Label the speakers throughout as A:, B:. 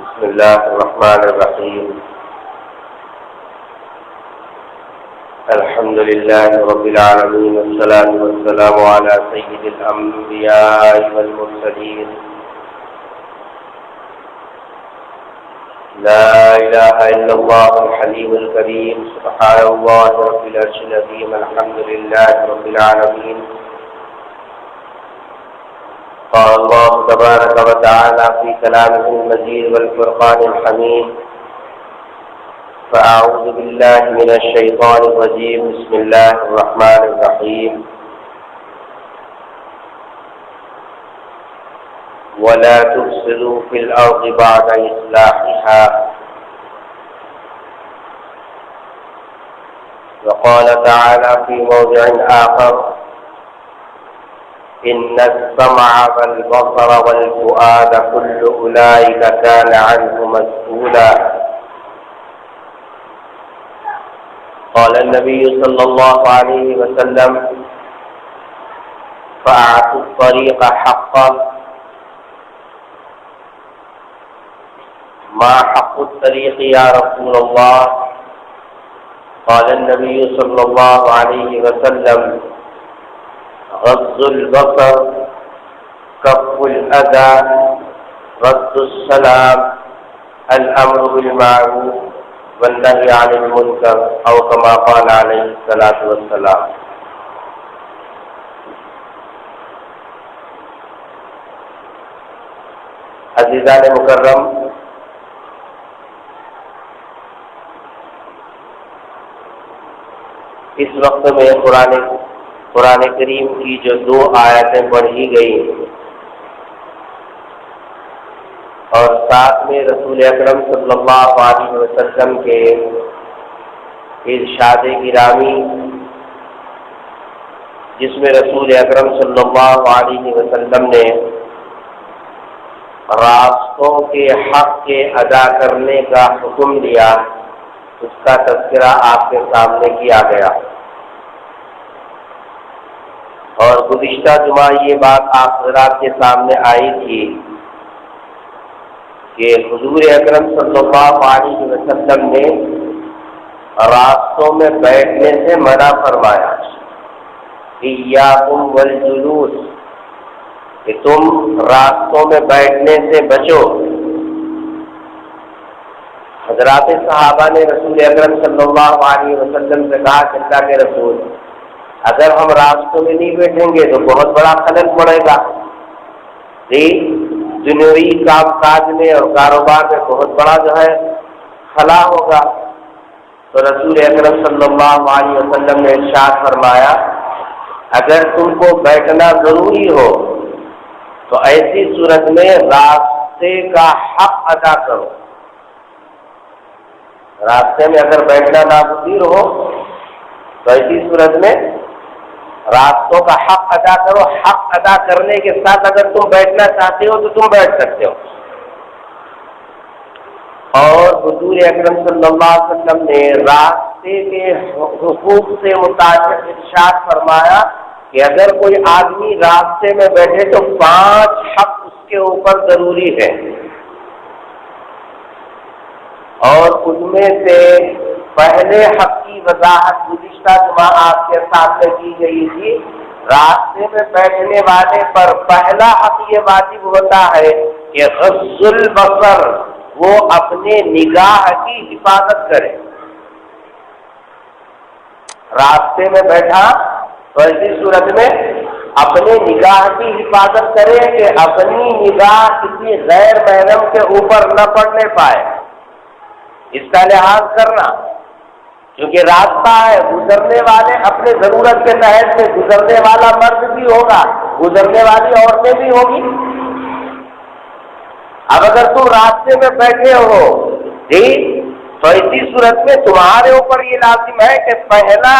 A: بسم الله الرحمن الرحيم. الحمد لله رب العالمين، والصلاة والسلام على سيد الأنبياء والمرسلين. لا إله إلا الله الحليم الكريم، سبحان الله رب العرش العظيم. الحمد لله رب العالمين. قال الله تبارك وتعالى في كلامه المجيد والفرقان الحميد: فأعوذ بالله من الشيطان الرجيم، بسم الله الرحمن الرحيم. ولا تفسدوا في الأرض بعد إصلاحها. وقال تعالى في موضع آخر: إن السمع والبصر والفؤاد كل أولئك كان عنه مسؤولا. قال النبي صلى الله عليه وسلم: فأعطوا الطريق حقه. ما حق الطريق يا رسول الله؟ قال النبي صلى الله عليه وسلم: غض البصر، كف الأذى، رد السلام، الأمر بالمعروف والنهي عن المنكر، أو كما قال عليه الصلاة والسلام. عزیزان مکرم، اس وقت میں قرآن کریم کی جو 2 آیتیں پڑھی گئی اور ساتھ میں رسول اکرم صلی اللہ علیہ وسلم کے ارشاد گرامی، جس میں رسول اکرم صلی اللہ علیہ وسلم نے راستوں کے حق کے ادا کرنے کا حکم دیا، اس کا تذکرہ آپ کے سامنے کیا گیا. اور گزشتہ جمعہ یہ بات آپ حضرات کے سامنے آئی تھی کہ حضور اکرم صلی اللہ علیہ وسلم نے راستوں میں بیٹھنے سے منع فرمایا، ایاکم والجلوس، کہ تم راستوں میں بیٹھنے سے بچو. حضرات صحابہ نے رسول اکرم صلی اللہ علیہ وسلم سے کہا کہ اللہ کے رسول، اگر ہم راستوں میں نہیں بیٹھیں گے تو بہت بڑا خلل پڑے گا، دنیوی کام کاج میں اور کاروبار میں بہت بڑا جو ہے خلا ہوگا. تو رسول اکرم صلی اللہ علیہ وسلم نے ارشاد فرمایا: اگر تم کو بیٹھنا ضروری ہو تو ایسی صورت میں راستے کا حق ادا کرو. راستے میں اگر بیٹھنا ناگزیر ہو تو ایسی صورت میں راستوں کا حق ادا کرو. حق ادا کرنے کے ساتھ اگر تم بیٹھنا چاہتے ہو تو تم بیٹھ سکتے ہو. اور حضور اکرم صلی اللہ علیہ وسلم نے راستے کے حقوق سے متعلق ارشاد فرمایا کہ اگر کوئی آدمی راستے میں بیٹھے تو 5 حق اس کے اوپر ضروری ہے، اور ان میں سے پہلے حق کی وضاحت گزشتہ جمعہ آپ کے سامنے کی گئی تھی. راستے میں بیٹھنے والے پر پہلا حق یہ واجب ہوتا ہے کہ غض البصر، وہ اپنے نگاہ کی حفاظت کرے. راستے میں بیٹھا تو ایسی صورت میں اپنے نگاہ کی حفاظت کرے کہ اپنی نگاہ کسی غیر محرم کے اوپر نہ پڑنے پائے. اس کا لحاظ کرنا، کیونکہ راستہ ہے، گزرنے والے اپنے ضرورت کے تحت سے، گزرنے والا مرد بھی ہوگا، گزرنے والی عورتیں بھی ہوگی. اب اگر تم راستے میں بیٹھے ہو تو اسی صورت میں تمہارے اوپر یہ لازم ہے کہ پہلا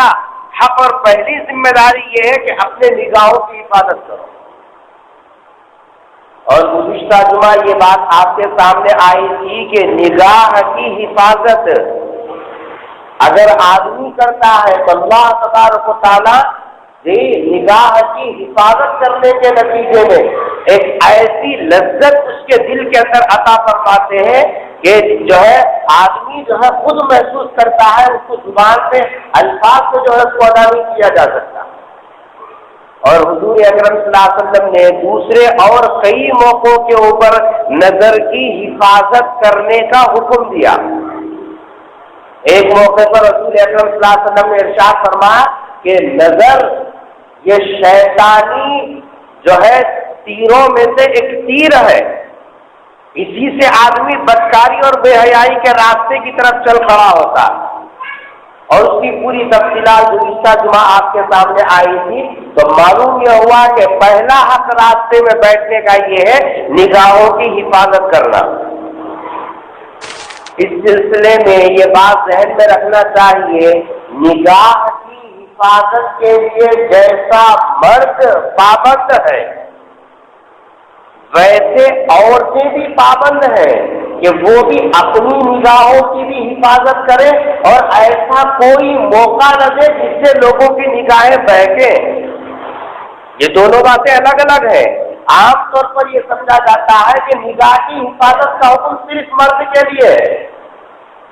A: حق اور پہلی ذمہ داری یہ ہے کہ اپنے نگاہوں کی حفاظت کرو. اور گزشتہ جمعہ یہ بات آپ کے سامنے آئی تھی کہ نگاہ کی حفاظت اگر آدمی کرتا ہے تو اللہ تبارک و تعالیٰ نگاہ کی حفاظت کرنے کے نتیجے میں ایک ایسی لذت اس کے دل کے اندر عطا فرماتے ہیں کہ جو ہے آدمی جو ہے خود محسوس کرتا ہے، اس کو زبان میں الفاظ کو جو ہے اس کو ادا نہیں کیا جا سکتا۔ اور حضور اکرم صلی اللہ علیہ وسلم نے دوسرے اور کئی موقعوں کے اوپر نظر کی حفاظت کرنے کا حکم دیا۔ ایک موقع پر رسول اکرم صلی اللہ علیہ وسلم نے ارشاد فرمایا کہ نظر یہ شیطانی جو ہے تیروں میں سے ایک تیر ہے، اسی سے آدمی بدکاری اور بے حیائی کے راستے کی طرف چل کھڑا ہوتا، اور اس کی پوری تفصیلات گزشتہ جمعہ آپ کے سامنے آئی تھی۔ تو معلوم یہ ہوا کہ پہلا حق راستے میں بیٹھنے کا یہ ہے نگاہوں کی حفاظت کرنا۔ اس سلسلے میں یہ بات ذہن میں رکھنا چاہیے، نگاہ کی حفاظت کے لیے جیسا مرد پابند ہے ویسے عورتیں بھی پابند ہیں کہ وہ بھی اپنی نگاہوں کی بھی حفاظت کریں اور ایسا کوئی موقع نہ دے جس سے لوگوں کی نگاہیں بہکیں۔ یہ دونوں باتیں الگ الگ ہیں۔ عام طور پر یہ سمجھا جاتا ہے کہ نگاہ کی حفاظت کا حکم صرف مرد کے لیے ہے۔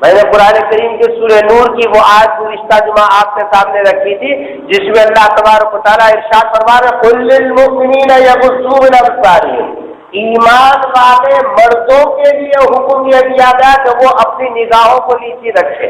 A: میں نے قرآن کریم کے سورہ نور کی وہ آیت گزشتہ جمعہ آپ کے سامنے رکھی تھی جس میں اللہ تبارک و تعالیٰ ارشاد فرما رہے قل للمؤمنین یغضوا من ابصارہم، ایمان والے مردوں کے لیے حکم یہ دیا گیا کہ وہ اپنی نگاہوں کو نیچی رکھے۔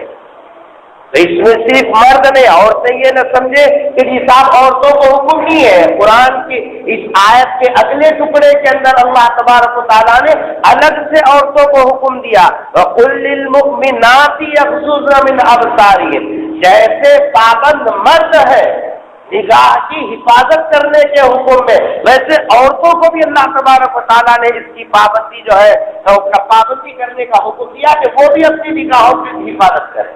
A: تو اس میں صرف مرد نہیں، عورتیں یہ نہ سمجھے کہ جی صاحب عورتوں کو حکم نہیں ہے۔ قرآن کی اس آیت کے اگلے ٹکڑے کے اندر اللہ تبارک و تعالیٰ نے الگ سے عورتوں کو حکم دیا وَقُلْ لِلْمُؤْمِنَاتِ يَغْضُضْنَ مِنْ أَبْصَارِهِنَّ، جیسے پابند مرد ہے نگاہ کی حفاظت کرنے کے حکم میں، ویسے عورتوں کو بھی اللہ تبارک و تعالیٰ نے اس کی پابندی جو ہے پابندی کرنے کا حکم دیا کہ وہ بھی اپنی نگاہوں کی حفاظت کریں۔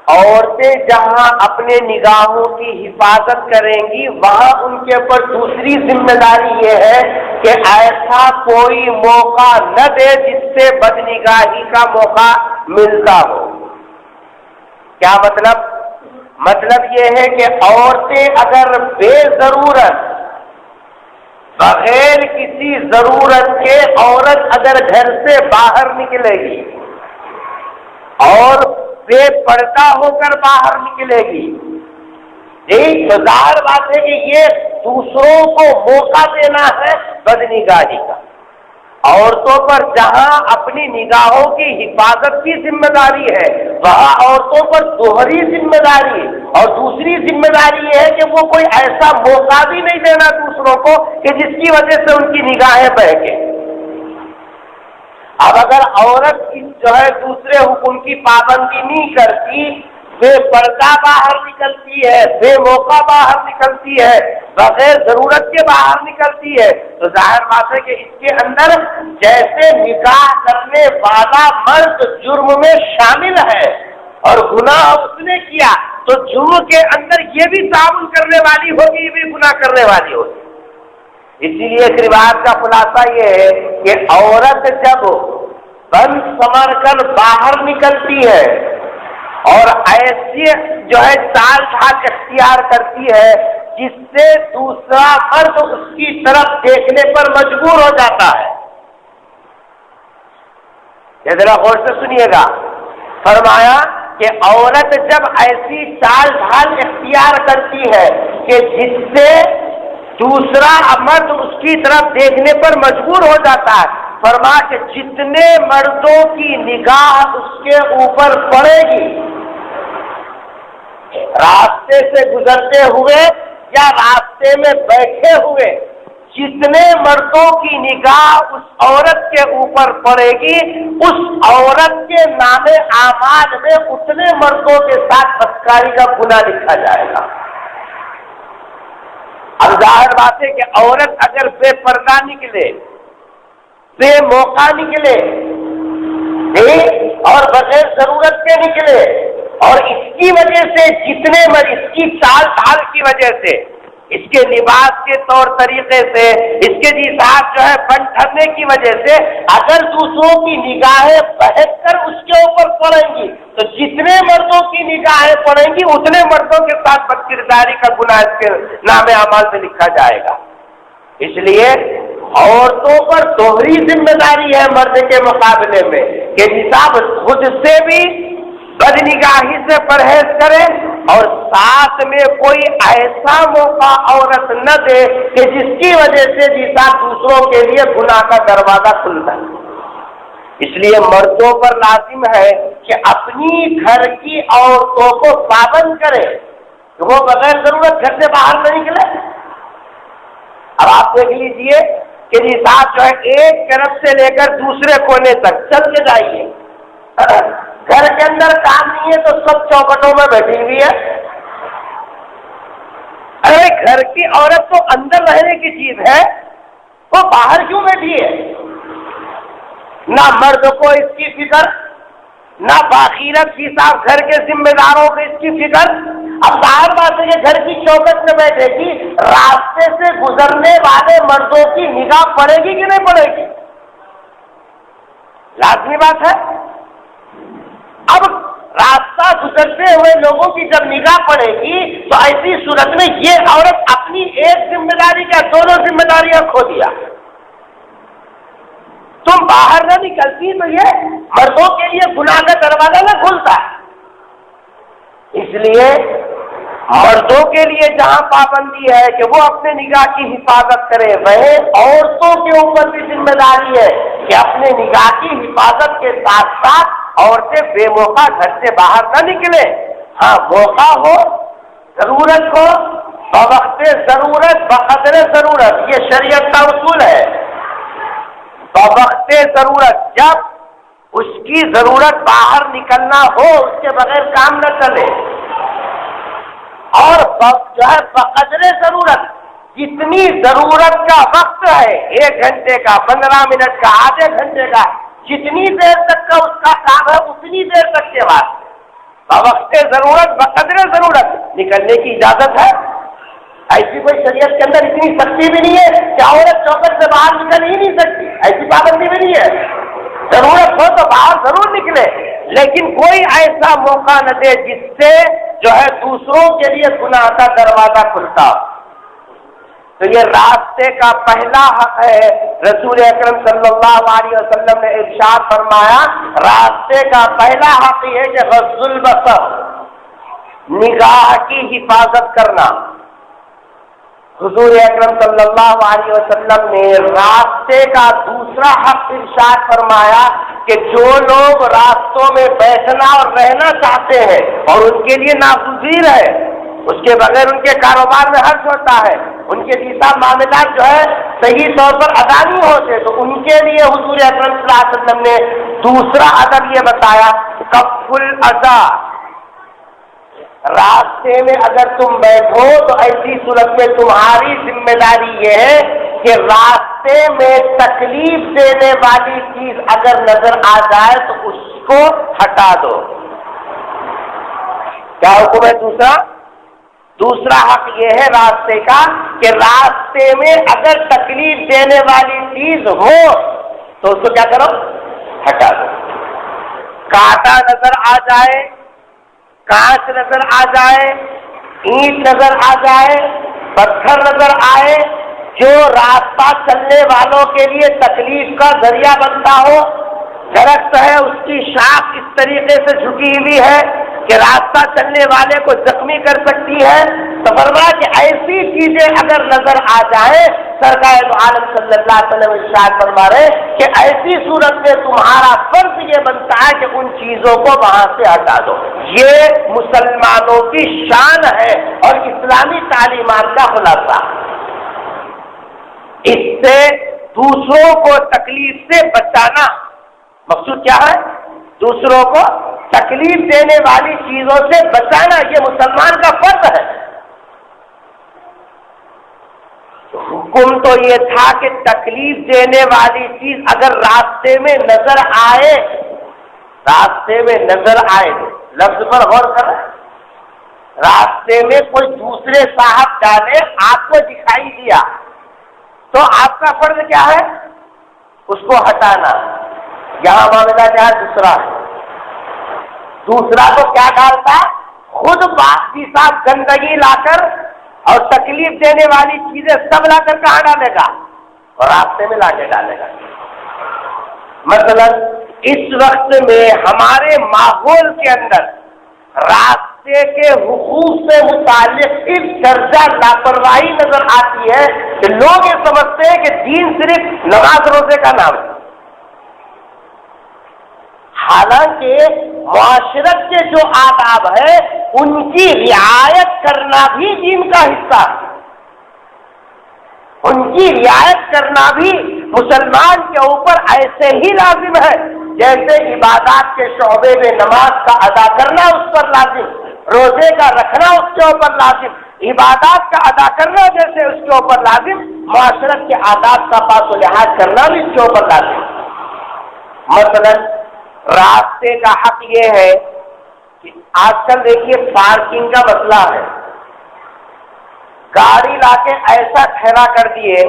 A: عورتیں جہاں اپنے نگاہوں کی حفاظت کریں گی وہاں ان کے اوپر دوسری ذمہ داری یہ ہے کہ ایسا کوئی موقع نہ دے جس سے بدنگاہی کا موقع ملتا ہو۔ کیا مطلب؟ مطلب یہ ہے کہ عورتیں اگر بے ضرورت بغیر کسی ضرورت کے عورت اگر گھر سے باہر نکلے گی اور بے پردہ ہو کر باہر نکلے گی، ایک ظاہر بات ہے کہ یہ دوسروں کو موقع دینا ہے بدنگاہی کا۔ عورتوں پر جہاں اپنی نگاہوں کی حفاظت کی ذمہ داری ہے وہاں عورتوں پر دوہری ذمہ داری ہے، اور دوسری ذمہ داری یہ ہے کہ وہ کوئی ایسا موقع بھی نہیں دینا دوسروں کو کہ جس کی وجہ سے ان کی نگاہیں بہکیں۔ اب اگر عورت جو ہے دوسرے حکم کی پابندی نہیں کرتی، بے پردہ باہر نکلتی ہے، بے موقع باہر نکلتی ہے، بغیر ضرورت کے باہر نکلتی ہے، تو ظاہر بات ہے کہ اس کے اندر جیسے نکاح کرنے والا مرد جرم میں شامل ہے اور گناہ اس نے کیا تو جرم کے اندر یہ بھی تعاون کرنے والی ہوگی، یہ بھی گناہ کرنے والی ہوگی۔ اسی لیے ایک روایت کا خلاصہ یہ ہے کہ عورت جب بن سنور کر باہر نکلتی ہے اور ایسی جو ہے چال ڈھال اختیار کرتی ہے جس سے دوسرا مرد اس کی طرف دیکھنے پر مجبور ہو جاتا ہے، یہ ذرا غور سے سنیے گا، فرمایا کہ عورت جب ایسی چال ڈھال اختیار کرتی ہے کہ جس سے دوسرا مرد اس کی طرف دیکھنے پر مجبور ہو جاتا ہے، فرمایا کہ جتنے مردوں کی نگاہ اس کے اوپر پڑے گی راستے سے گزرتے ہوئے یا راستے میں بیٹھے ہوئے، جتنے مردوں کی نگاہ اس عورت کے اوپر پڑے گی اس عورت کے نام اعمال میں اتنے مردوں کے ساتھ بدکاری کا گناہ لکھا جائے گا۔ اب ظاہر بات ہے کہ عورت اگر بے پردہ نکلے، بے موقع نکلے اور بغیر ضرورت کے نکلے اور اس کی وجہ سے جتنے اس کی چال ڈھال کی وجہ سے، اس کے لباس کے طور طریقے سے، اس کے صاحب جو ہے بن ٹھہرنے کی وجہ سے اگر دوسروں کی نگاہیں بہک کر اس کے اوپر پڑیں گی تو جتنے مردوں کی نگاہیں پڑیں گی اتنے مردوں کے ساتھ بد کرداری کا گناہ اس کے نام اعمال میں لکھا جائے گا۔ اس لیے عورتوں پر دوہری ذمہ داری ہے مرد کے مقابلے میں کہ صاحب خود سے بھی بدنگاہی سے پرہیز کرے اور ساتھ میں کوئی ایسا موقع عورت نہ دے کہ جس کی وجہ سے صاحب دوسروں کے لیے گناہ کا دروازہ کھلتا ہے۔ اس لیے مردوں پر لازم ہے کہ اپنی گھر کی عورتوں کو پابند کرے کہ وہ بغیر ضرورت گھر سے باہر نہ نکلے۔ اب آپ دیکھ لیجئے کہ صاحب جو ہے ایک طرف سے لے کر دوسرے کونے تک چل کے جائیے، گھر کے اندر کام نہیں ہے تو سب چوکٹوں میں بیٹھی ہوئی ہے۔ ارے گھر کی عورت تو اندر رہنے کی چیز ہے، وہ باہر کیوں بیٹھی ہے؟ نہ مرد کو اس کی فکر، نہ باخیرت کی صاحب گھر کے ذمہ داروں کو اس کی فکر۔ اب ظاہر بات ہے کہ گھر کی چوکٹ میں بیٹھے گی، راستے سے گزرنے والے مردوں کی نگاہ پڑے گی کہ نہیں پڑے گی؟ لازمی بات ہے۔ اب راستہ گزرتے ہوئے لوگوں کی جب نگاہ پڑے گی تو ایسی صورت میں یہ عورت اپنی ایک ذمہ داری کا دونوں ذمہ داریاں کھو دیا۔ تم باہر نہ نکلتی تو یہ مردوں کے لیے گناہ کا دروازہ نہ کھلتا۔ اس لیے مردوں کے لیے جہاں پابندی ہے کہ وہ اپنے نگاہ کی حفاظت کرے، وہیں عورتوں کے اوپر بھی ذمہ داری ہے کہ اپنے نگاہ کی حفاظت کے ساتھ ساتھ عورتیں بے موقع گھر سے باہر نہ نکلے۔ ہاں موقع ہو، ضرورت ہو، بوقت ضرورت بقدر ضرورت، یہ شریعت کا اصول ہے۔ بوقت ضرورت، جب اس کی ضرورت باہر نکلنا ہو اس کے بغیر کام نہ چلے، اور جو ہے بقدر ضرورت، جتنی ضرورت کا وقت ہے 1 گھنٹے کا، 15 منٹ کا، آدھے گھنٹے کا، جتنی دیر تک کا اس کا کام ہے اتنی دیر تک کے بعد بوقت ضرورت بقدر ضرورت نکلنے کی اجازت ہے۔ ایسی کوئی شریعت کے اندر اتنی سختی بھی نہیں ہے کہ عورت چوکٹ سے باہر نکل ہی نہیں سکتی، ایسی پابندی بھی نہیں ہے۔ ضرورت ہو تو باہر ضرور نکلے، لیکن کوئی ایسا موقع نہ دے جس سے جو ہے دوسروں کے لیے گناہ کا دروازہ کھلتا۔ تو یہ راستے کا پہلا حق ہے۔ رسول اکرم صلی اللہ علیہ وسلم نے ارشاد فرمایا، راستے کا پہلا حق یہ ہے کہ غض البصر، نگاہ کی حفاظت کرنا۔ حضور اکرم صلی اللہ علیہ وسلم نے راستے کا دوسرا حق ارشاد فرمایا کہ جو لوگ راستوں میں بیٹھنا اور رہنا چاہتے ہیں اور ان کے لیے ناگزیر ہے، اس کے بغیر ان کے کاروبار میں حرج ہوتا ہے، ان کے دیسا معاملات جو ہے صحیح طور پر ادا نہیں ہوتے، تو ان کے لیے حضور اکرم صلی اللہ علیہ وسلم نے دوسرا ادب یہ بتایا، کف الاذی، راستے میں اگر تم بیٹھو تو ایسی صورت میں تمہاری ذمہ داری یہ ہے کہ راستے میں تکلیف دینے والی چیز اگر نظر آ جائے تو اس کو ہٹا دو۔ کیا حکم ہے؟ دوسرا حق یہ ہے راستے کا کہ راستے میں اگر تکلیف دینے والی چیز ہو تو اس کو کیا کرو؟ ہٹا دو۔ کانٹا نظر آ جائے، کانچ نظر آ جائے، اینٹ نظر آ جائے، پتھر نظر آئے، جو راستہ چلنے والوں کے لیے تکلیف کا ذریعہ بنتا ہو، درخت ہے اس کی شاخ اس طریقے سے جھکی ہوئی ہے کہ راستہ چلنے والے کو زخمی کر سکتی ہے، تو فرمایا کہ ایسی چیزیں اگر نظر آ جائیں، سرکار عالم صلی اللہ علیہ وسلم ارشاد فرما رہے کہ ایسی صورت میں تمہارا فرض یہ بنتا ہے کہ ان چیزوں کو وہاں سے ہٹا دو۔ یہ مسلمانوں کی شان ہے اور اسلامی تعلیمات کا خلاصہ۔ اس سے دوسروں کو تکلیف سے بچانا، مقصود کیا ہے؟ دوسروں کو تکلیف دینے والی چیزوں سے بچانا، یہ مسلمان کا فرض ہے۔ حکم تو یہ تھا کہ تکلیف دینے والی چیز اگر راستے میں نظر آئے، راستے میں نظر آئے، لفظ پر غور کریں، راستے میں کوئی دوسرے صاحب ڈالے، آپ کو دکھائی دیا تو آپ کا فرض کیا ہے؟ اس کو ہٹانا۔ یہاں معاملہ کیا ہے؟ دوسرا تو کیا ڈالتا؟ خود باقی صاحب گندگی لا کر اور تکلیف دینے والی چیزیں سب لا کر کہاں ڈالے گا؟ اور راستے میں لا کے ڈالے گا۔ مثلا اس وقت میں ہمارے ماحول کے اندر راستے کے حقوق سے متعلق اس درجہ لاپرواہی نظر آتی ہے کہ لوگ یہ سمجھتے ہیں کہ دین صرف نماز روزے کا نام ہے، حالانکہ معاشرت کے جو آداب ہے ان کی رعایت کرنا بھی دین کا حصہ ہے، ان کی رعایت کرنا بھی مسلمان کے اوپر ایسے ہی لازم ہے جیسے عبادات کے شعبے میں نماز کا ادا کرنا اس پر لازم، روزے کا رکھنا اس کے اوپر لازم، عبادات کا ادا کرنا جیسے اس کے اوپر لازم، معاشرت کے آداب کا پاس و لحاظ کرنا بھی اس کے اوپر لازم۔ مثلا راستے کا حق یہ ہے کہ آج کل دیکھیے پارکنگ کا مسئلہ ہے، گاڑی لا کے ایسا کھڑا کر دیے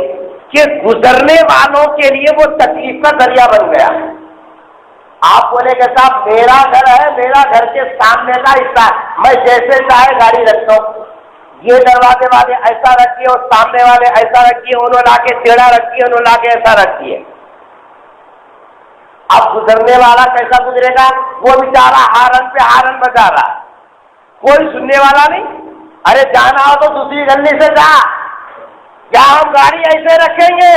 A: کہ گزرنے والوں کے لیے وہ تکلیف کا ذریعہ بن گیا۔ آپ بولے کہ صاحب میرا گھر ہے، میرا گھر کے سامنے کا حصہ ہے، میں جیسے چاہے گاڑی رکھتا ہوں، یہ دروازے والے ایسا رکھیے اور سامنے والے ایسا رکھیے، انہوں لا کے ٹیڑھا رکھیے، انہوں لا کے ایسا رکھیے۔ اب گزرنے والا کیسا گزرے گا؟ وہ بیچارہ ہارن پہ ہارن بجا رہا، کوئی سننے والا نہیں۔ ارے جانا ہو تو دوسری گلی سے جا، یا ہم گاڑی ایسے رکھیں گے،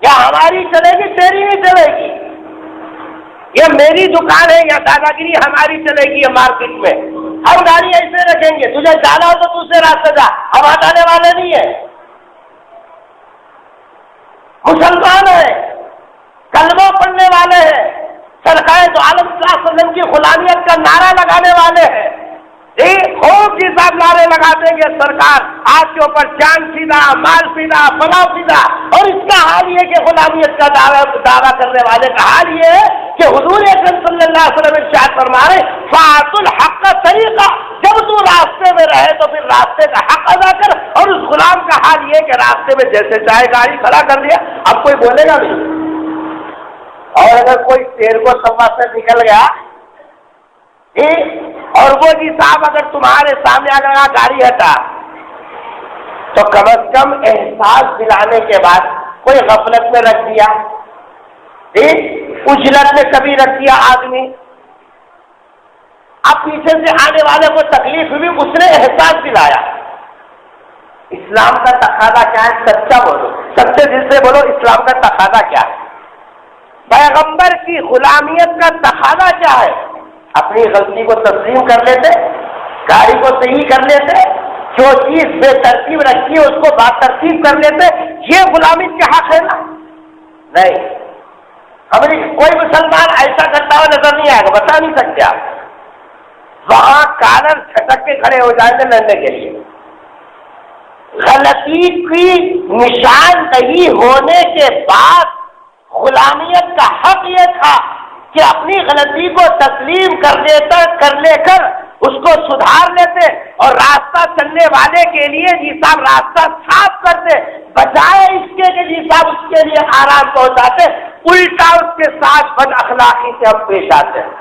A: یا ہماری چلے گی تیری نہیں چلے گی، یہ میری دکان ہے یا دادا گیری ہماری چلے گی مارکیٹ میں، ہم گاڑی ایسے رکھیں گے، تجھے جانا ہو تو دوسرے راستے جا، ہم ہٹانے والے نہیں ہیں۔ مسلمان ہیں، کلمہ پڑھنے والے ہیں، سرکار دو عالم صلی اللہ علیہ وسلم کی غلامیت کا نعرہ لگانے والے ہیں، خوب کے ساتھ نعرے لگا دیں گے سرکار آپ کے اوپر جان فدا، مال فدا، فلاں فدا، اور اس کا حال یہ کہ غلامیت کا دعویٰ کرنے والے کا حال یہ ہے کہ حضور اکرم صلی اللہ علیہ وسلم ارشاد فرما رہے فاعت الحق کا طریقہ، جب تو راستے میں رہے تو پھر راستے کا حق ادا کر، اور اس غلام کا حال یہ کہ راستے میں جیسے چاہے گاڑی کھڑا کر دیا، اب کوئی بولے گا نہیں۔ اور اگر کوئی تیر کو سوا سے نکل گیا اور وہ جی صاحب اگر تمہارے سامنے آ گیا گاڑی ہٹا، تو کم از کم احساس دلانے کے بعد کوئی غفلت میں رکھ دیا، اجلت میں کبھی رکھ دیا آدمی، اب پیچھے سے آنے والے کو تکلیف ہوئی، اس نے احساس دلایا۔ اسلام کا تقاضا کیا ہے؟ سچا بولو، سچے دل سے بولو، اسلام کا تقاضا کیا ہے؟ پیغمبر کی غلامیت کا تقاضا کیا ہے؟ اپنی غلطی کو تسلیم کر لیتے، گاڑی کو صحیح کر لیتے، جو چیز بے ترتیب رکھی ہے اس کو با ترتیب کر لیتے، یہ غلامی کے حق ہے نا؟ نہیں، ہمیں کوئی مسلمان ایسا کرتا ہوا نظر نہیں آئے گا، بتا نہیں سکتے آپ، وہاں کالر چھٹک کے کھڑے ہو جائیں گے لڑنے کے لیے۔ غلطی کی نشاندہی ہونے کے بعد غلامیت کا حق یہ تھا کہ اپنی غلطی کو تسلیم کر لے کر اس کو سدھار لیتے، اور راستہ چلنے والے کے لیے جی صاحب راستہ صاف کرتے، بجائے اس کے کہ جی صاحب اس کے لیے آرام پہنچاتے، الٹا اس کے ساتھ بد اخلاقی سے ہم پیش آتے ہیں،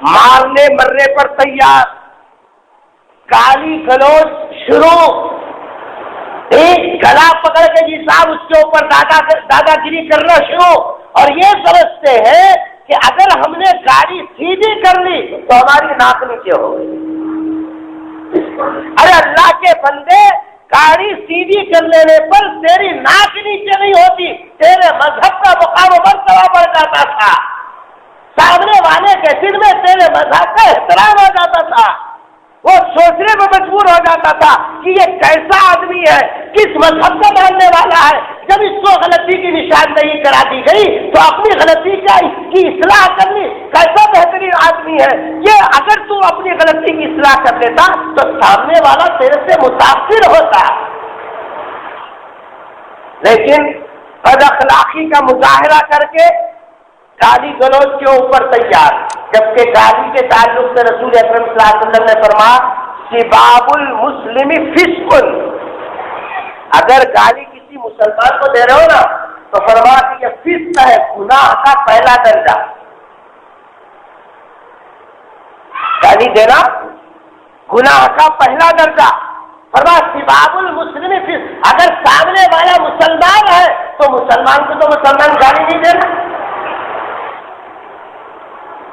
A: مارنے مرنے پر تیار، گالی گلوچ شروع، گلا پکڑ کے جی صاحب اس کے اوپر دادا گیری کرنا شروع، اور یہ سمجھتے ہیں کہ اگر ہم نے گاڑی سیدھی کر لی تو ہماری ناک نیچے ہو گئی۔ ارے اللہ کے بندے، گاڑی سیدھی کر لینے پر تیری ناک نیچے نہیں ہوتی، تیرے مذہب کا مقام و مرتبہ بڑھ جاتا تھا، سامنے والے کے دل میں تیرے مذہب کا احترام آ جاتا تھا، وہ سوچنے میں مجبور ہو جاتا تھا کہ یہ کیسا آدمی ہے، کس مذہب کا ماننے والا ہے۔ جب اس کو غلطی کی نشاندہی کرا دی گئی تو اپنی غلطی کا اس کی اصلاح کرنی، کیسا بہترین آدمی ہے یہ، اگر تو اپنی غلطی کی اصلاح کر لیتا تو سامنے والا تیرے سے متاثر ہوتا، لیکن بد اخلاقی کا مظاہرہ کر کے گالی گلوچ کے اوپر تیار، جبکہ گالی کے تعلق سے رسول اکرم صلی اللہ علیہ وسلم نے فرمایا سباب المسلم فسق، اگر گالی کسی مسلمان کو دے رہے ہو نا تو فرمایا کہ یہ فسق ہے، گناہ کا پہلا درجہ۔ گالی دینا گناہ کا پہلا درجہ۔ فرمایا سباب المسلم، اگر سامنے والا مسلمان ہے تو مسلمان کو تو مسلمان گالی نہیں دینا،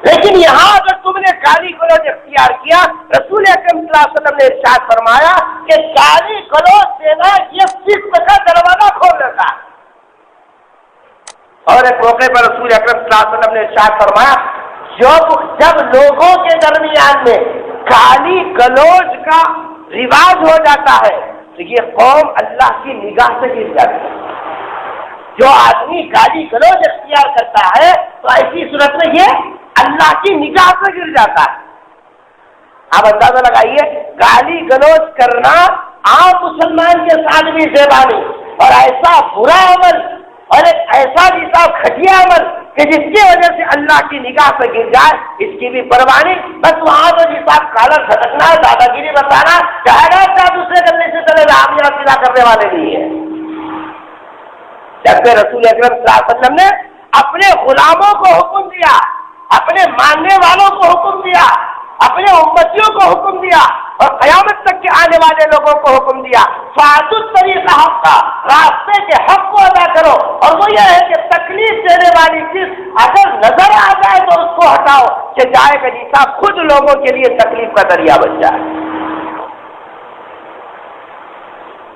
A: لیکن یہاں اگر تم نے گالی گلوچ اختیار کیا، رسول اکرم صلی اللہ علیہ وسلم نے ارشاد فرمایا کہ گالی گلوچ دینا یہ فسق کا دروازہ کھول دیتا ہے۔ اور ایک موقع پر رسول اکرم صلی اللہ علیہ وسلم نے ارشاد فرمایا جب لوگوں کے درمیان میں گالی گلوچ کا رواج ہو جاتا ہے تو یہ قوم اللہ کی نگاہ سے گر جاتی ہے۔ جو آدمی گالی گلوچ اختیار کرتا ہے تو ایسی صورت میں یہ اللہ کی نگاہ سے گر جاتا ہے۔ آپ اندازہ لگائیے، گالی گلوچ کرنا عام مسلمان کے ساتھ بھی زیبا نہیں، اور ایسا برا عمل اور ایک ایسا نصاب گھٹیا عمل کہ جس کی وجہ سے اللہ کی نگاہ سے گر جائے، اس کی بھی پرواہ نہیں۔ بس وہاں تو نصاب کالر کھٹکنا، دادا گیری بتانا، چاہے گا دوسرے کرنے سے چلے گا، آپ سلا کرنے والے نہیں ہیں۔ جب رسول اکرم صلی اللہ علیہ وسلم نے اپنے غلاموں کو حکم دیا، اپنے ماننے والوں کو حکم دیا، اپنے امتیوں کو حکم دیا، اور قیامت تک کے آنے والے لوگوں کو حکم دیا، فاتوا الطریق حقا، راستے کے حق کو ادا کرو، اور وہ یہ ہے کہ تکلیف دینے والی چیز اگر نظر آ جائے تو اس کو ہٹاؤ، کہ جائے گا نصاب خود لوگوں کے لیے تکلیف کا ذریعہ بن جائے۔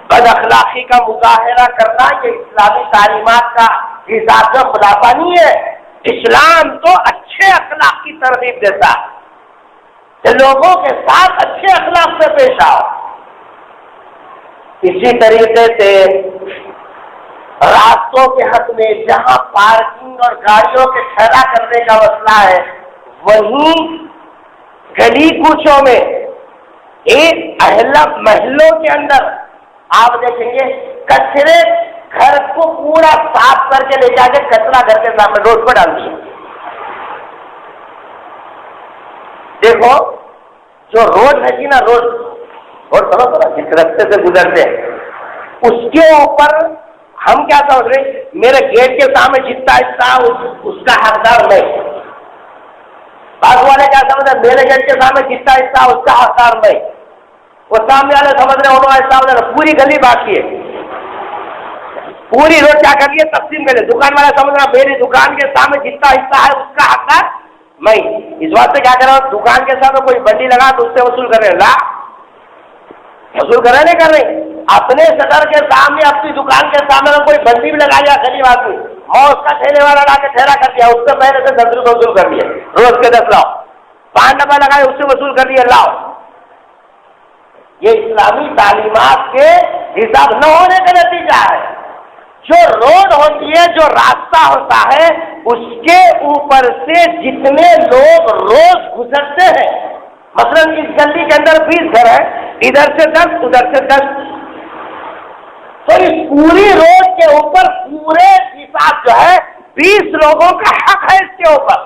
A: بد اخلاقی کا مظاہرہ کرنا یہ اسلامی تعلیمات کا حساب کا خلاصہ نہیں ہے۔ اسلام تو اچھے اخلاق کی ترغیب دیتا ہے کہ لوگوں کے ساتھ اچھے اخلاق سے پیش آؤ۔ اسی طریقے سے راستوں کے حق میں جہاں پارکنگ اور گاڑیوں کے ٹھہرا کرنے کا مسئلہ ہے، وہیں گلی کوچوں میں ایک محلوں کے اندر آپ دیکھیں گے کچرے گھر کو پورا صاف کر کے لے جا کے کچرا گھر کے سامنے روڈ پر ڈال دیا۔ دیکھو جو روڈ ہے نا، روڈ سمجھو جس رستے سے گزرتے ہیں اس کے اوپر ہم کیا سمجھ رہے، میرے گیٹ کے سامنے جتنا حصہ اس کا حقدار نہیں، بعض والے کیا سمجھ رہے میرے گیٹ کے سامنے جتنا حصہ اس کا حقدار نہیں، وہ سامنے والے سمجھ رہے انہوں ایسا سمجھ رہے پوری گلی باقی ہے، پوری روڈ کیا کر لیے تقسیم کر لی۔ دکان والا سمجھ رہا میری دکان کے سامنے جتنا حصہ ہے اس کا حقدار میں، اس بات سے کیا کر رہا ہوں، دکان کے سامنے کوئی بنڈی لگا تو اس سے وصول کر رہے، لا وصول کر رہے نہیں کر رہے، اپنے صدر کے سامنے اپنی دکان کے سامنے کوئی بنڈی بھی لگا لیا غریب آدمی، اور اس کا ٹھیلے والا لا کے ٹھہرا کر دیا، اس سے پہلے سے 10 روپئے وصول کر لیے، روز کے 10 لاؤ، 5 ڈبہ لگائے اس سے وصول کر لیے، لاؤ۔ یہ اسلامی تعلیمات کے حساب نہ ہونے کا نتیجہ ہے۔ جو روڈ ہوتی ہے، جو راستہ ہوتا ہے، اس کے اوپر سے جتنے لوگ روز گزرتے ہیں، مثلا اس گلی کے اندر 20 گھر ہے، ادھر سے 10 ادھر سے 10، تو اس پوری روڈ کے اوپر پورے حساب جو ہے 20 لوگوں کا حق ہے اس کے اوپر،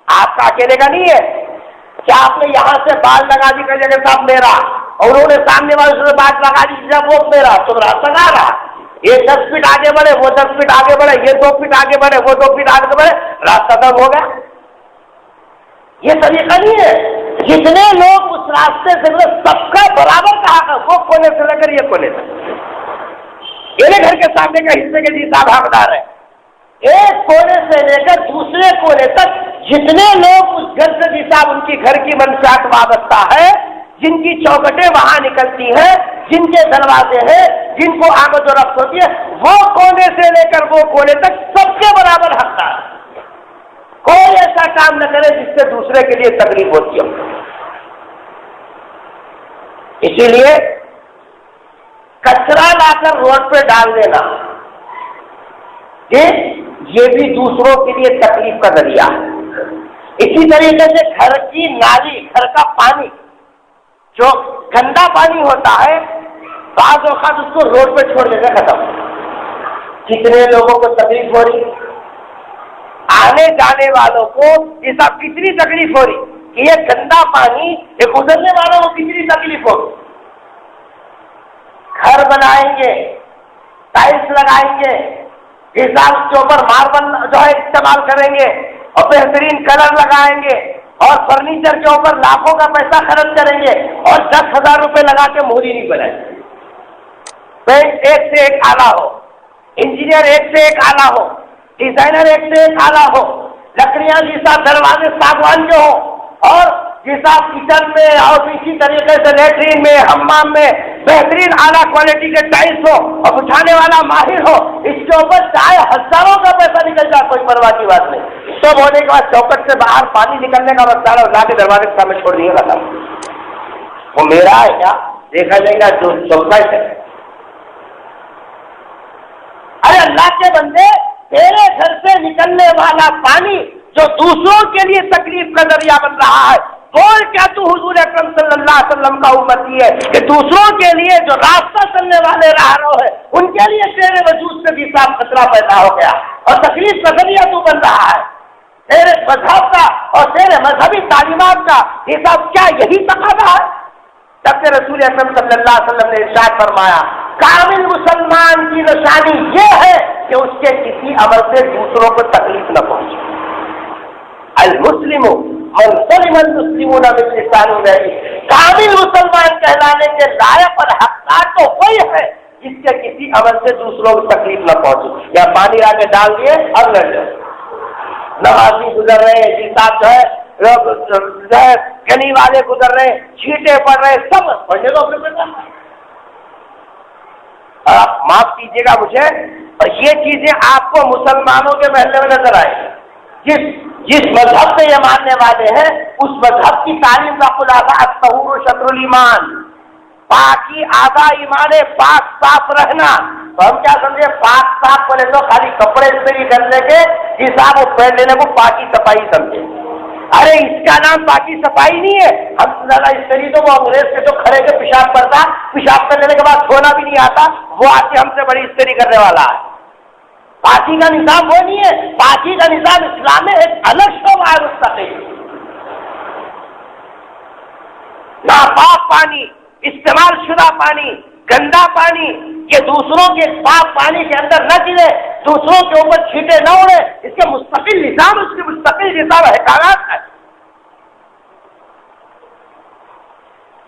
A: آپ کا اکیلے کا نہیں ہے۔ کیا آپ نے یہاں سے بال لگا دی کہ صاحب میرا، اور انہوں نے سامنے والے سے بات لگا دی جب وہ میرا، تو راستہ نہ رہا، یہ 10 فٹ آگے بڑھے وہ 10 فٹ آگے بڑھے، یہ 2 فٹ آگے بڑھے وہ 2 فٹ آگے بڑھے، راستہ تب ہو گیا۔ یہ طریقہ نہیں ہے، جتنے لوگ اس راستے سے سب کا برابر کا حق ہے، وہ کونے سے لے کر یہ کونے تک، میرے گھر کے سامنے کا حصے کے جی صاحب حقدار ہے، ایک کونے سے لے کر دوسرے کونے تک جتنے لوگ اس گھر سے جی صاحب ان کی گھر کی منشیات وابستہ ہے، جن کی چوکٹیں وہاں نکلتی ہیں، جن کے دروازے ہیں، جن کو آمد و رفت ہوتی ہے، وہ کونے سے لے کر وہ کونے تک سب کے برابر حقدار ہے۔ کوئی ایسا کام نہ کرے جس سے دوسرے کے لیے تکلیف ہوتی ہو۔ اسی لیے کچرا لا کر روڈ پہ ڈال دینا یہ بھی دوسروں کے لیے تکلیف کا ذریعہ ہے۔ اسی طریقے سے گھر کی نالی، گھر کا پانی جو گندا پانی ہوتا ہے، بعض اوقات اس کو روڈ پہ چھوڑ دینا ختم، کتنے لوگوں کو تکلیف ہو رہی، آنے جانے والوں کو یہ سب کتنی تکلیف ہو رہی کہ یہ گندا پانی یہ گزرنے والوں کو کتنی تکلیف ہوگی۔ گھر بنائیں گے، ٹائلس لگائیں گے، حساب کے اوپر ماربل جو ہے استعمال کریں گے، اور بہترین کلر لگائیں گے، اور فرنیچر کے اوپر لاکھوں کا پیسہ خرچ کریں گے اور 10,000 روپے لگا کے مہری نہیں بنائیں گے. پینٹ ایک سے ایک اعلیٰ ہو، انجینئر ایک سے ایک اعلیٰ ہو، ڈیزائنر ایک سے ایک اعلیٰ ہو، لکڑیاں جیسا دروازے ساگوان کے ہو، اور جیسا کچن میں اور اسی طریقے سے لیٹرین میں حمام میں بہترین اعلیٰ کوالٹی کے ٹائلس ہو اور بچھانے والا ماہر ہو. اس کے اوپر چاہے ہزاروں کا پیسہ نکل جائے کوئی پرواہ کی بات نہیں. سب ہونے کے بعد چوکٹ سے باہر پانی نکلنے کا مسئلہ لا کے دروازے کے سامنے چھوڑ دیے گا. وہ میرا ہے کیا دیکھا جائے گا جو چوکٹ ہے. ارے اللہ کے بندے، تیرے گھر سے نکلنے والا پانی جو دوسروں کے لیے تکلیف کا ذریعہ بن رہا ہے، بول کیا تو حضور اکرم صلی اللہ علیہ وسلم کا امتی ہے کہ دوسروں کے لیے جو راستہ چلنے والے راہ رو ہے ان کے لیے تیرے وجود سے بھی صاف خطرہ پیدا ہو گیا اور تکلیف کا ذریعہ تو بن رہا ہے. تیرے مذہب کا اور تیرے مذہبی تعلیمات کا حساب کیا یہی تقاضا ہے؟ جب کہ رسول اکرم صلی اللہ علیہ وسلم نے ارشاد فرمایا کامل مسلمان کی نشانی یہ ہے کہ اس کے کسی عمل سے دوسروں کو تکلیف نہ پہنچے. المسلم من سلم المسلمون من لسانه ويده. کامل مسلمان کہلانے کے لائق اور حقدار تو وہی ہے جس کے کسی عمل سے دوسروں کو تکلیف نہ پہنچے. یا پانی آگے ڈال دیے اور لڑ جائے. نمازی گزر رہے ہیں، جی صاحب جو ہے گنی والے گزر رہے ہیں، چھینٹے پڑ رہے ہیں، سب پڑھنے کو اپنے پیسہ. آپ معاف کیجیے گا مجھے، اور یہ چیزیں آپ کو مسلمانوں کے محلے میں نظر آئیں. جس مذہب سے یہ ماننے والے ہیں اس مذہب کی تعلیم کا خلاصہ الطہور شطر الایمان، پاکی آدھا ایمان، پاک صاف رہنا. تو ہم کیا سمجھے پاک صاف بولے تو خالی کپڑے استری کرنے کے حساب اور پہن لینے کو پاکی صفائی سمجھے. ارے اس کا نام پاکی صفائی نہیں ہے. ہم سے زیادہ استری تو وہ انگریز کے جو کھڑے کے پیشاب کرتا، پیشاب کر لینے کے بعد سونا بھی نہیں آتا، وہ آ کے ہم سے بڑی استری کرنے والا ہے. پاکی کا نظام وہ نہیں ہے. پاکی کا نظام اسلام میں ایک الگ شعبہ ہے مستقل. ناپاک پانی، استعمال شدہ پانی، گندا پانی، یہ دوسروں کے پاک پانی کے اندر نہ گرے، دوسروں کے اوپر چھینٹے نہ اڑے. اس کے مستقل نظام، اس کے مستقل نظام احکامات ہے.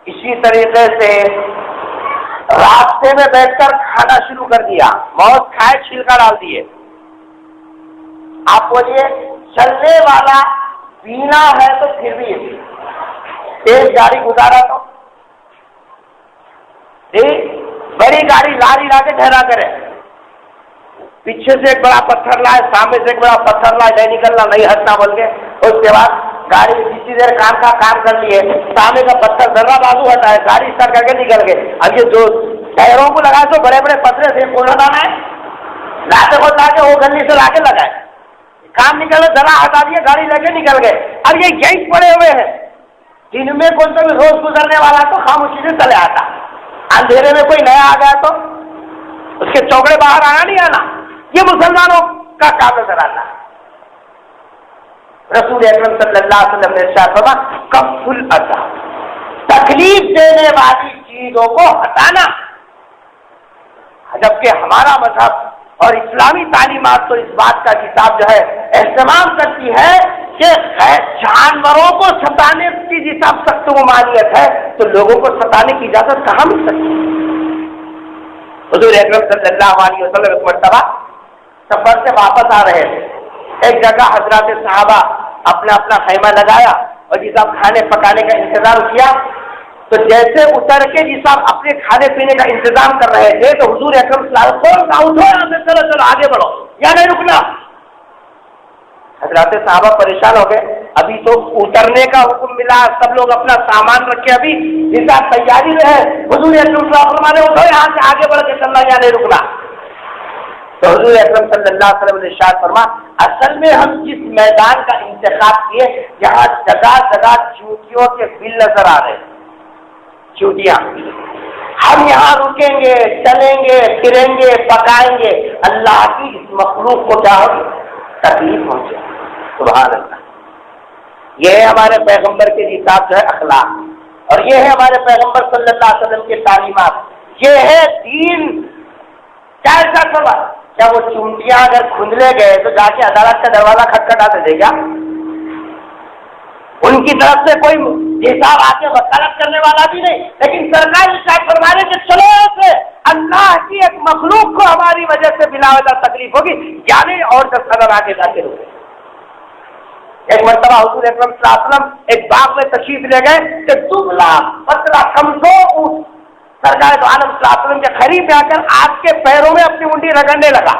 A: اسی طریقے سے راستے میں بیٹھ کر کھانا شروع کر دیا، موت کھائے چھلکا ڈال دیے. آپ بولیے چلنے والا پینا ہے تو پھر بھی تیز گاڑی گزارا تو بڑی گاڑی لاری لا کے ٹھہرا کرے، پیچھے سے ایک بڑا پتھر لائے، سامنے سے ایک بڑا پتھر لائے، نہیں نکلنا نہیں ہٹنا بول کے. اس کے بعد گاڑی کسی دیر کام کا کام کر لیے، سامنے کا پتھر ذرا بازو ہٹائے، گاڑی اسٹارٹ کر کے نکل گئے. اب یہ جو ٹائروں کو لگائے تو بڑے بڑے پتھرے سے کون ہٹانا ہے، لاتے کو لا کے وہ گلی سے لا کے لگائے، کام نکل ذرا ہٹا دیے، گاڑی لے کے نکل گئے. اب یہ یہی پڑے ہوئے ہیں. دن میں کون سا بھی روز گزرنے والا تو خاموشی سے چلے آتا، اندھیرے میں کوئی نیا آ گیا تو اس کے چوکڑے باہر آنا نہیں آنا. یہ مسلمانوں کا کام نظر آتا ہے. رسول اکرم صلی اللہ علیہ وسلم نے ارشاد فرمایا کف الاذى، تکلیف دینے والی چیزوں کو ہٹانا. جبکہ ہمارا مذہب اور اسلامی تعلیمات تو اس بات کا کتاب جو ہے اہتمام کرتی ہے کہ جانوروں کو ستانے کی جس اب سخت ممانعت ہے تو لوگوں کو ستانے کی اجازت کہاں مل سکتی ہے. حضور اکرم صلی اللہ علیہ وسلم ایک مرتبہ سفر سے واپس آ رہے تھے. ایک جگہ حضرات صحابہ اپنا اپنا خیمہ لگایا اور جس آپ کھانے پکانے کا انتظام کیا. تو جیسے اتر کے جس آپ اپنے کھانے پینے کا انتظام کر رہے تھے تو حضور اکرم صلی اللہ علیہ وسلم اٹھو یہاں سے، چلو چلو آگے بڑھو یا نہیں رکنا. حضرات صحابہ پریشان ہو گئے. ابھی تو اترنے کا حکم ملا، سب لوگ اپنا سامان رکھے، ابھی جس آپ تیاری میں ہے. حضور اکرم صلی اللہ علیہ وسلم نے اٹھو یہاں سے آگے بڑھ کے چلنا یا نہیں رکنا. تو حضور اکرم صلی اللہ علیہ وسلم نے ارشاد فرمایا اصل میں ہم جس میدان کا انتخاب کیے جہاں جگہ جگہ چونٹیوں کے بل نظر آ رہے ہیں، چونٹیاں، ہم یہاں رکیں گے، چلیں گے، پھریں گے، پکائیں گے، اللہ کی اس مخلوق کو کیا ہوگی؟ تکلیف پہنچے. سبحان اللہ. یہ ہے ہمارے پیغمبر کے حساب جو ہے اخلاق، اور یہ ہے ہمارے پیغمبر صلی اللہ علیہ وسلم کی تعلیمات. یہ ہے دین. کیا ایسا سوال کیا وہ چونٹیاں اگر کھندلے گئے تو جا کے عدالت کا دروازہ کھٹکھٹاتے تھے کیا؟ ان کی طرف سے کوئی حساب آ کے وکالت کرنے والا بھی نہیں، لیکن سرکار ارشاد فرما رہے کہ چلو سے اللہ کی ایک مخلوق کو ہماری وجہ سے بلا وجہ تکلیف ہوگی، یعنی اور 10 قدم آگے داخل ہو گئے۔ ایک مرتبہ حضور اکرم صلی اللہ علیہ وسلم ایک باغ میں تشریف لے گئے کہ دبلا پتلا کمزور اونٹ سرکار دو عالم صلی اللہ علیہ وسلم کے قریب میں آ کر آپ کے پیروں میں اپنی منڈی رگڑنے لگا۔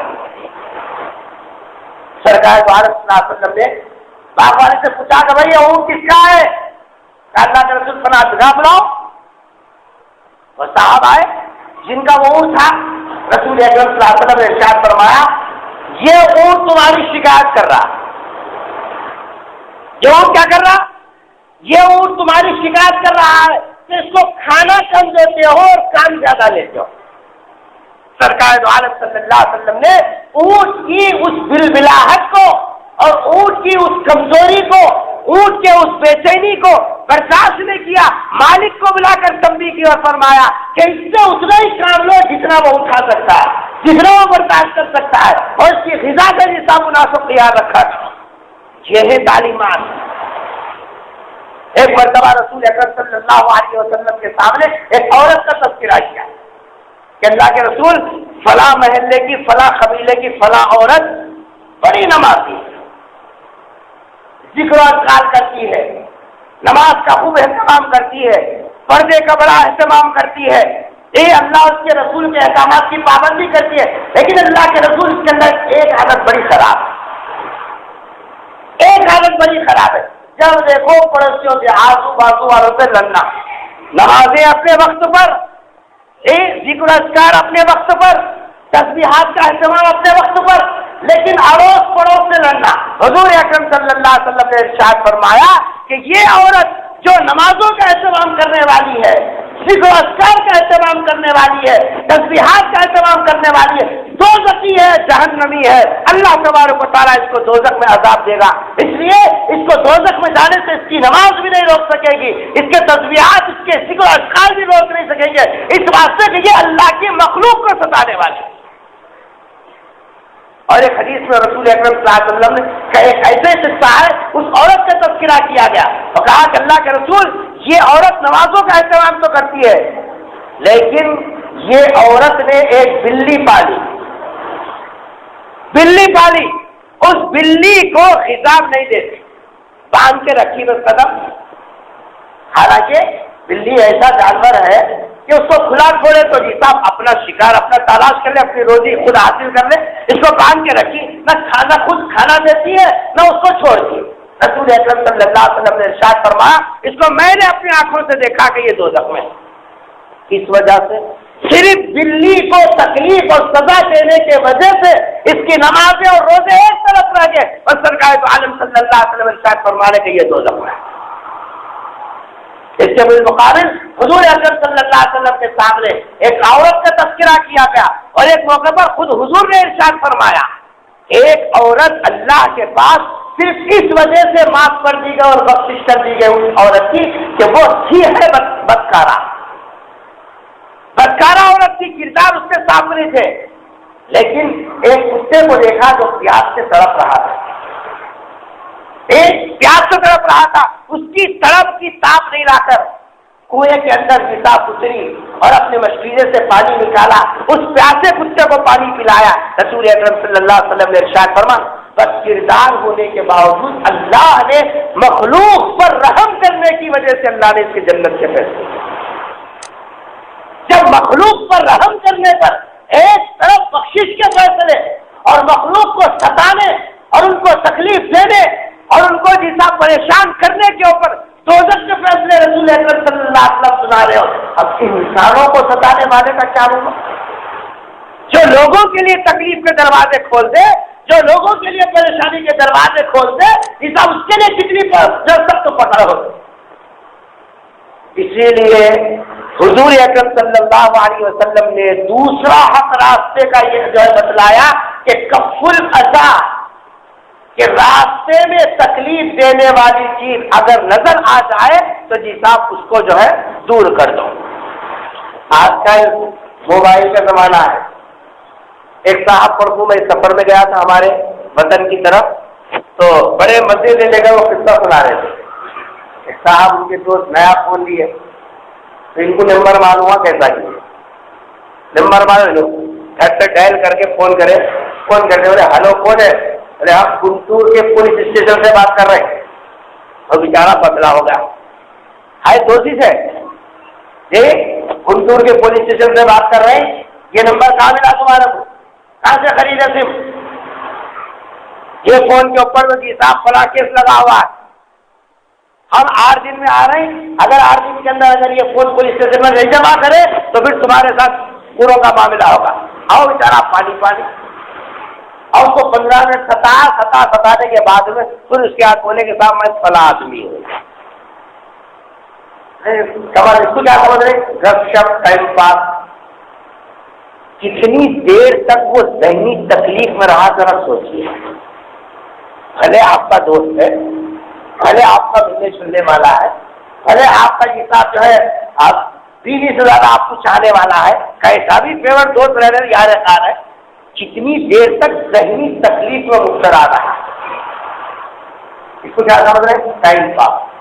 A: سرکار دو عالم صلی اللہ علیہ وسلم نے باغ والے سے پوچھا کہ بھائی یہ اونٹ کس کا ہے؟ اللہ کے رسول فنا جگہ بلاؤ۔ وہ صاحب آئے جن کا وہ اونٹ تھا، رسول اکرم صلی اللہ علیہ وسلم نے ارشاد فرمایا یہ اونٹ تمہاری شکایت کر رہا، یہ اونٹ کیا کر رہا؟ یہ اونٹ تمہاری شکایت کر رہا ہے کہ اس کو کھانا کم دیتے ہو اور کام زیادہ لیتے ہو۔ سرکار دو عالم صلی اللہ علیہ وسلم نے اونٹ کی اس بلبلاہٹ کو اور اونٹ کی اس کمزوری کو، اونٹ کے اس بے چینی کو برداشت نہیں کیا، مالک کو بلا کر تنبیہ کی اور فرمایا کہ اس سے اتنا ہی کام لو جتنا وہ اٹھا سکتا ہے، جتنا وہ برداشت کر سکتا ہے، اور اس کی غذا کا جیسا مناسب خیال رکھا۔ یہ ہے تعلیمات۔ ایک مرتبہ رسول اکرم صلی اللہ علیہ وسلم کے سامنے ایک عورت کا تذکرہ کیا کہ اللہ کے رسول فلاں محلے کی فلاں قبیلے کی فلاں عورت بڑی نمازی، ذکر و اذکار کرتی ہے، نماز کا خوب اہتمام کرتی ہے، پردے کا بڑا اہتمام کرتی ہے، اللہ اس کے رسول کے احکامات کی پابندی کرتی ہے، لیکن اللہ کے رسول اس کے اندر ایک عادت بڑی خراب ہے، ایک عادت بڑی خراب ہے۔ جب دیکھو پڑوسیوں کے آزو بازو والوں سے لڑنا، نمازیں اپنے وقت پر، ذکر اذکار اپنے وقت پر، تسبیحات کا اہتمام اپنے وقت پر، لیکن اڑوس پڑوس سے لڑنا۔ حضور اکرم صلی اللہ علیہ وسلم نے ارشاد فرمایا کہ یہ عورت جو نمازوں کا اہتمام کرنے والی ہے، ذکر و اذکار کا اہتمام کرنے والی ہے، تسبیحات کا اہتمام کرنے والی ہے، دوزخی ہے، جہنمی ہے، اللہ تبارک و تعالیٰ اس کو دوزخ میں عذاب دے گا۔ اس لیے اس کو دوزخ میں جانے سے اس کی نماز بھی نہیں روک سکے گی، اس کے تسبیحات، اس کے ذکر و اذکار بھی روک نہیں سکیں گے، اس واسطے کہ یہ اللہ کی مخلوق کو ستانے والی ہے۔ اور ایک حدیث میں رسول اکرم صلی اللہ علیہ وسلم نے ایک ایسے قصہ ہے، اس عورت کا تذکرہ کیا گیا اور کہا کہ اللہ کے رسول یہ عورت نمازوں کا اہتمام تو کرتی ہے، لیکن یہ عورت نے ایک بلی پالی، بلی پالی، اس بلی کو خطاب نہیں دیتی، باندھ کے رکھی بس قدم۔ حالانکہ بلی ایسا جانور ہے کہ اس کو کھلا چھوڑے تو جی صاحب اپنا شکار اپنا تلاش کر لے، اپنی روزی خود حاصل کر لے، اس کو باندھ کے رکھی، نہ کھانا خود کھانا دیتی ہے نہ اس کو چھوڑتی ہے۔ رسول اکرم صلی اللہ علیہ وسلم نے ارشاد فرمایا اس کو میں نے اپنی آنکھوں سے دیکھا کہ یہ دوزخ میں، اس وجہ سے صرف بلی کو تکلیف اور سزا دینے کے وجہ سے اس کی نمازیں اور روزے ایک طرف رہ گئے، اور سرکار تو عالم صلی اللہ علیہ وسلم ارشاد فرمانے کہ یہ دوزخ میں۔ اس کے بالمقابل حضور اکرم صلی اللہ علیہ وسلم کے سامنے ایک عورت کا تذکرہ کیا گیا، اور ایک موقع پر خود حضور نے ارشاد فرمایا ایک عورت اللہ کے پاس صرف اس وجہ سے معاف کر دی گئی اور بخشش کر دی گئی اس عورت کی کہ وہ تھی ہے بدکارہ، بدکارہ عورت کی، کردار اس کے سامنے تھے، لیکن ایک کتے کو دیکھا جو پیاس سے تڑپ رہا تھا، ایک پیاس سے تڑپ رہا تھا، اس کی تڑپ کی تاپ نہیں لا کر کنویں کے اندر حساب اتری اور اپنے مشکیزے سے پانی نکالا، اس پیاسے کتے کو پانی پلایا۔ رسول اکرم صلی اللہ علیہ وسلم نے ارشاد فرمایا بس کردار ہونے کے باوجود اللہ نے مخلوق پر رحم کرنے کی وجہ سے اللہ نے اس کی جنت کے فیصلے، جب مخلوق پر رحم کرنے پر ایک طرف بخشش کے فیصلے اور مخلوق کو ستانے اور ان کو تکلیف دینے اور ان کو جیسا پریشان کرنے کے اوپر دوزخ کے فیصلے رسول اکرم صلی اللہ علیہ وسلم سنا رہے ہو، اب انسانوں کو ستانے والے کا کیا ہوگا؟ جو لوگوں کے لیے تکلیف کے دروازے کھول دے، جو لوگوں کے لیے پریشانی کے دروازے کھول دے، جیسا اس کے لیے کتنی سخت پکڑ ہو۔ اسی لیے حضور اکرم صلی اللہ علیہ وسلم نے دوسرا حق راستے کا یہ جو بتلایا کہ کف الاذی، کہ راستے میں تکلیف دینے والی چیز اگر نظر آ جائے تو جی صاحب اس کو جو ہے دور کر دو۔ آج کل موبائل کا زمانہ ہے، ایک صاحب پرسوں میں سفر میں گیا تھا ہمارے وطن کی طرف، تو بڑے مزے لے لے کر وہ قصہ سنا رہے تھے صاحب ان کے دوست نیا فون لیے تو ان کو نمبر معلوم ہوا کیسا کیا نمبر معلوم گھر سے ڈائل کر کے فون کرے فون کرتے بولے ہلو کون ہے بولے آپ گنٹور کے پولیس اسٹیشن سے بات کر رہے ہیں اور بیچارہ بدلا ہو گیا ہائی دوشی سے جی گنٹور کے پولیس اسٹیشن سے بات کر رہے ہیں یہ نمبر کہاں ملا تمہارے کو کہاں سے خریدا سم یہ فون کے اوپر میں صاحب فلاں کیس لگا ہوا ہے ہم 8 دن میں آ رہے ہیں اگر 8 دن کے اندر اگر یہ فون پولیس اسٹیشن میں نہیں جمع کرے تو پھر تمہارے ساتھ پوروں کا معاملہ ہوگا آؤ بیچارہ پانی پانی اور اس کو 15 منٹ ستانے کے بعد میں پھر اس کے ہاتھ بولے کہ صاحب میں فلاں آدمی ہوں خبر اس کو کیا سمجھ رہے گپ شپ ٹائم پاس کتنی دیر تک وہ ذہنی تکلیف میں رہا ذرا سوچیے بھلے آپ کا دوست ہے بھلے آپ کا ملنے سننے والا ہے بھلے آپ کا یہ صاحب جو ہے آپ بیوی سے زیادہ آپ کو چاہنے والا ہے کیسا بھی فیور دوست رہنے یار کار ہے کتنی دیر تک ذہنی تکلیف میں مبتلا رہا ہے اس کو کیا سمجھ رہے ہیں ٹائم پاس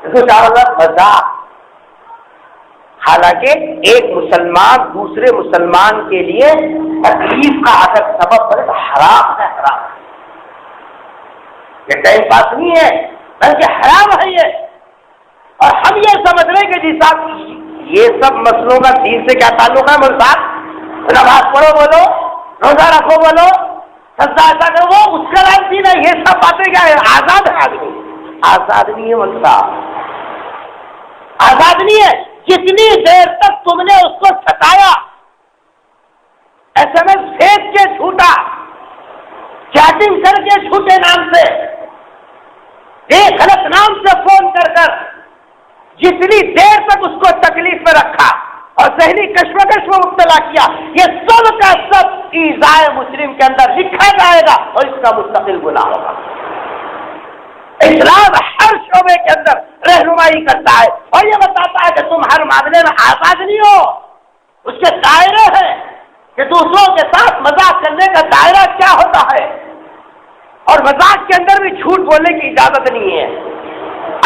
A: اس کو کیا مطلب مذاق حالانکہ ایک مسلمان دوسرے مسلمان کے لیے تکلیف کا اگر سبب بنے تو حرام ہے حرام یہ ٹائم پاس نہیں ہے بلکہ حرام ہے یہ اور ہم یہ سمجھ رہے کہ جی صاحب یہ سب مسئلوں کا دین سے کیا تعلق ہے میرے ساتھ نماز پڑھو بولو روزہ رکھو بولو سجدہ ایسا کرو وہ اس کا نام دین ہے یہ سب باتیں کیا ہے آزاد ہے آدمی آزاد نہیں ہے ملتا آزاد نہیں ہے جتنی دیر تک تم نے اس کو ستایا ایس ایم ایس بھیج کے چھوٹا چیٹنگ کر کے چھوٹے نام سے ایک غلط نام سے فون کر جتنی دیر تک اس کو تکلیف میں رکھا اور ذہنی کشمکش میں مبتلا کیا یہ سب کا سب ایذائے مسلم کے اندر لکھا جائے گا اور اس کا مستقل گناہ ہوگا اسلام ہر شعبے کے اندر رہنمائی کرتا ہے اور یہ بتاتا ہے کہ تم ہر معاملے میں آزاد نہیں ہو اس کے دائرے ہیں کہ دوسروں کے ساتھ مذاق کرنے کا دائرہ کیا ہوتا ہے اور مذاق کے اندر بھی جھوٹ بولنے کی اجازت نہیں ہے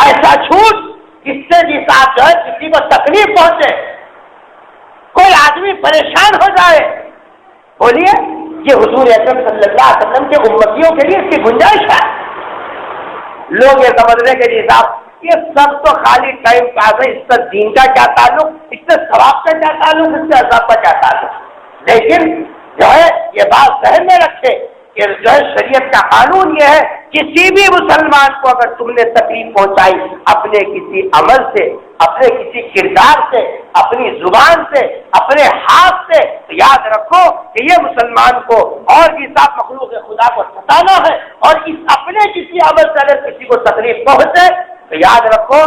A: ایسا جھوٹ جس سے بھی ساتھ جو ہے کسی کو تکلیف پہنچے کوئی آدمی پریشان ہو جائے بولیے یہ حضور اکرم صلی اللہ علیہ وسلم کے امتیوں کے لیے اس کی گنجائش ہے لوگ یہ سمجھنے کے لیے صاحب یہ سب تو خالی ٹائم پاس ہے اس سے دین کا کیا تعلق اس سے ثواب کا کیا تعلق اس سے عذاب کا کیا تعلق لیکن جو ہے یہ بات ذہن میں رکھے کہ جو ہے شریعت کا قانون یہ ہے کسی بھی مسلمان کو اگر تم نے تکلیف پہنچائی اپنے کسی عمل سے اپنے کسی کردار سے اپنی زبان سے اپنے ہاتھ سے تو یاد رکھو کہ یہ مسلمان کو اور بھی ساتھ مخلوق خدا کو ستانا ہے اور اس اپنے کسی عمل سے اگر کسی کو تکلیف پہنچے تو یاد رکھو